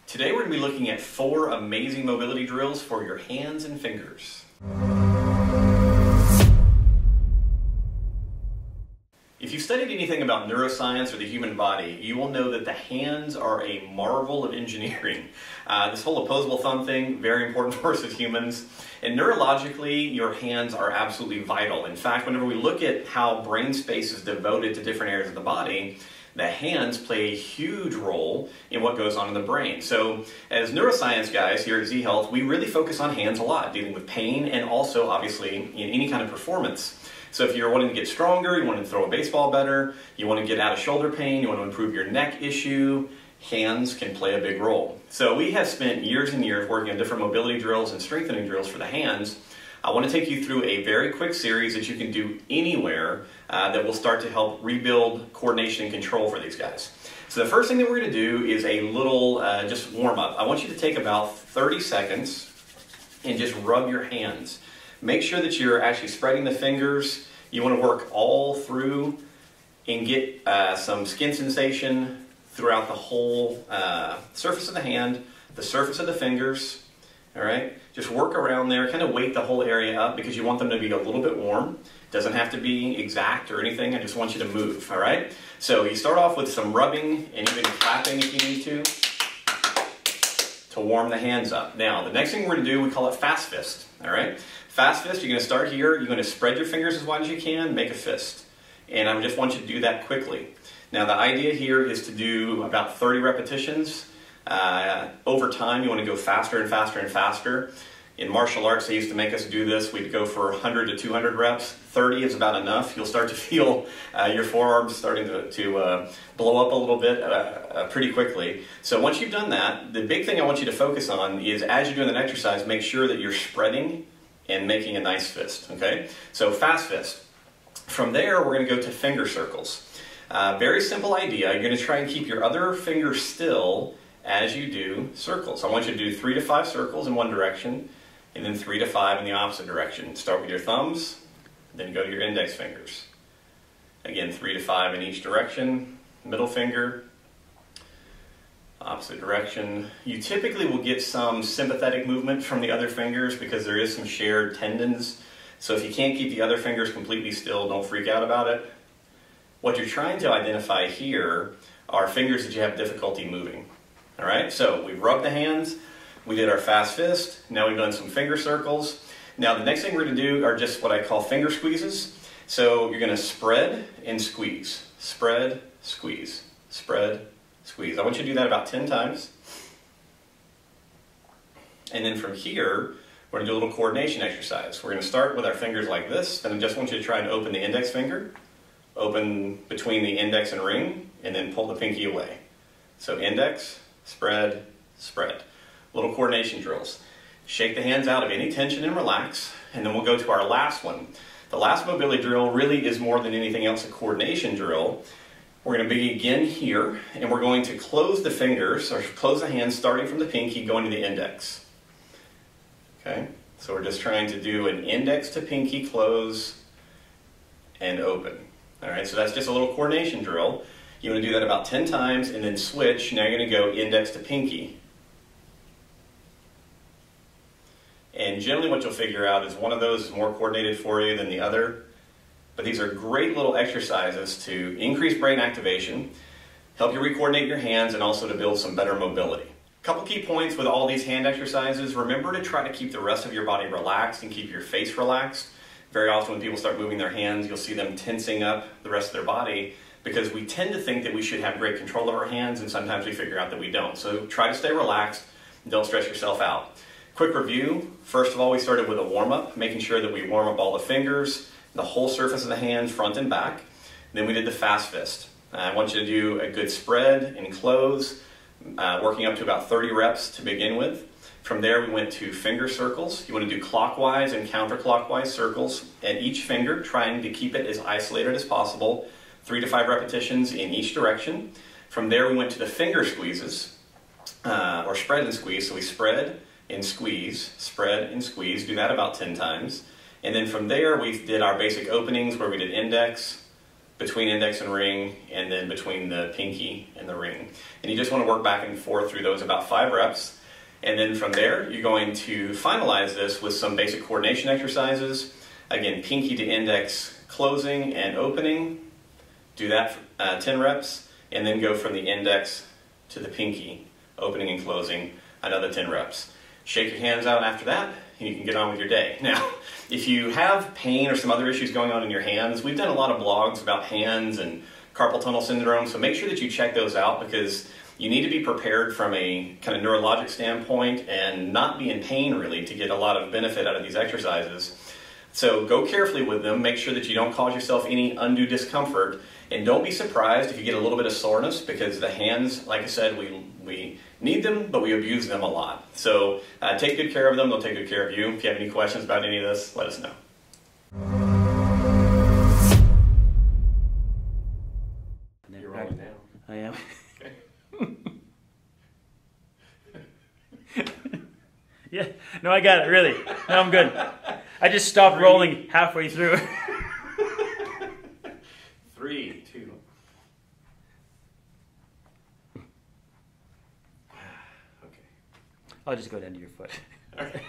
Today we're going to be looking at 4 amazing mobility drills for your hands and fingers. If you've studied anything about neuroscience or the human body, you will know that the hands are a marvel of engineering. This whole opposable thumb thing, very important for us as humans. And neurologically, your hands are absolutely vital. In fact, whenever we look at how brain space is devoted to different areas of the body, the hands play a huge role in what goes on in the brain. So as neuroscience guys here at Z Health, we really focus on hands a lot, dealing with pain and also obviously in any kind of performance. So if you're wanting to get stronger, you want to throw a baseball better, you want to get out of shoulder pain, you want to improve your neck issue, hands can play a big role. So we have spent years and years working on different mobility drills and strengthening drills for the hands. I want to take you through a very quick series that you can do anywhere that will start to help rebuild coordination and control for these guys. So the first thing that we're going to do is a little just warm up. I want you to take about 30 seconds and just rub your hands. Make sure that you're actually spreading the fingers. You want to work all through and get some skin sensation throughout the whole surface of the hand, the surface of the fingers. All right, just work around there, kind of weight the whole area up because you want them to be a little bit warm. Doesn't have to be exact or anything, I just want you to move, all right? So you start off with some rubbing and even clapping if you need to warm the hands up. Now, the next thing we're gonna do, we call it fast fist, all right? Fast fist, you're gonna start here, you're gonna spread your fingers as wide as you can, make a fist. And I just want you to do that quickly. Now, the idea here is to do about 30 repetitions. Over time, you want to go faster and faster and faster. In martial arts, they used to make us do this. We'd go for 100 to 200 reps. 30 is about enough. You'll start to feel your forearms starting to blow up a little bit pretty quickly. So once you've done that, the big thing I want you to focus on is as you're doing an exercise, make sure that you're spreading and making a nice fist, okay? So fast fist. From there, we're going to go to finger circles. Very simple idea. You're going to try and keep your other finger still as you do circles. I want you to do 3 to 5 circles in one direction, and then 3 to 5 in the opposite direction. Start with your thumbs, then go to your index fingers. Again, 3 to 5 in each direction, middle finger, opposite direction. You typically will get some sympathetic movement from the other fingers because there is some shared tendons. So if you can't keep the other fingers completely still, don't freak out about it. What you're trying to identify here are fingers that you have difficulty moving. All right, so we've rubbed the hands, we did our fast fist, now we've done some finger circles. Now the next thing we're going to do are just what I call finger squeezes. So you're going to spread and squeeze, spread, squeeze, spread, squeeze. I want you to do that about 10 times. And then from here, we're going to do a little coordination exercise. We're going to start with our fingers like this, and I just want you to try and open the index finger, open between the index and ring, and then pull the pinky away. So index, spread, spread. Little coordination drills. Shake the hands out of any tension and relax, and then we'll go to our last one. The last mobility drill really is more than anything else a coordination drill. We're going to begin here, and we're going to close the fingers, or close the hands starting from the pinky going to the index. Okay, so we're just trying to do an index to pinky close and open. All right, so that's just a little coordination drill. You want to do that about 10 times and then switch. Now you're going to go index to pinky. And generally what you'll figure out is one of those is more coordinated for you than the other. But these are great little exercises to increase brain activation, help you re-coordinate your hands, and also to build some better mobility. A couple key points with all these hand exercises. Remember to try to keep the rest of your body relaxed and keep your face relaxed. Very often when people start moving their hands, you'll see them tensing up the rest of their body, because we tend to think that we should have great control of our hands, and sometimes we figure out that we don't. So try to stay relaxed, don't stress yourself out. Quick review. First of all, we started with a warm-up, making sure that we warm up all the fingers, the whole surface of the hand, front and back. Then we did the fast fist. I want you to do a good spread and close, working up to about 30 reps to begin with. From there, we went to finger circles. You want to do clockwise and counterclockwise circles at each finger, trying to keep it as isolated as possible. 3 to 5 repetitions in each direction. From there, we went to the finger squeezes, or spread and squeeze. So we spread and squeeze, spread and squeeze. Do that about 10 times. And then from there, we did our basic openings where we did index, between index and ring, and then between the pinky and the ring. And you just want to work back and forth through those about 5 reps. And then from there, you're going to finalize this with some basic coordination exercises. Again, pinky to index closing and opening. Do that for 10 reps, and then go from the index to the pinky, opening and closing, another 10 reps. Shake your hands out after that, and you can get on with your day. Now, if you have pain or some other issues going on in your hands, we've done a lot of blogs about hands and carpal tunnel syndrome, so make sure that you check those out, because you need to be prepared from a kind of neurologic standpoint and not be in pain really to get a lot of benefit out of these exercises. So go carefully with them, make sure that you don't cause yourself any undue discomfort, and don't be surprised if you get a little bit of soreness, because the hands, like I said, we need them, but we abuse them a lot. So take good care of them, they'll take good care of you. If you have any questions about any of this, let us know. You're rolling now. I am. Yeah, no, I got it, really. No, I'm good. I just stopped rolling halfway through. 3, 2. Okay. I'll just go down to your foot. All right.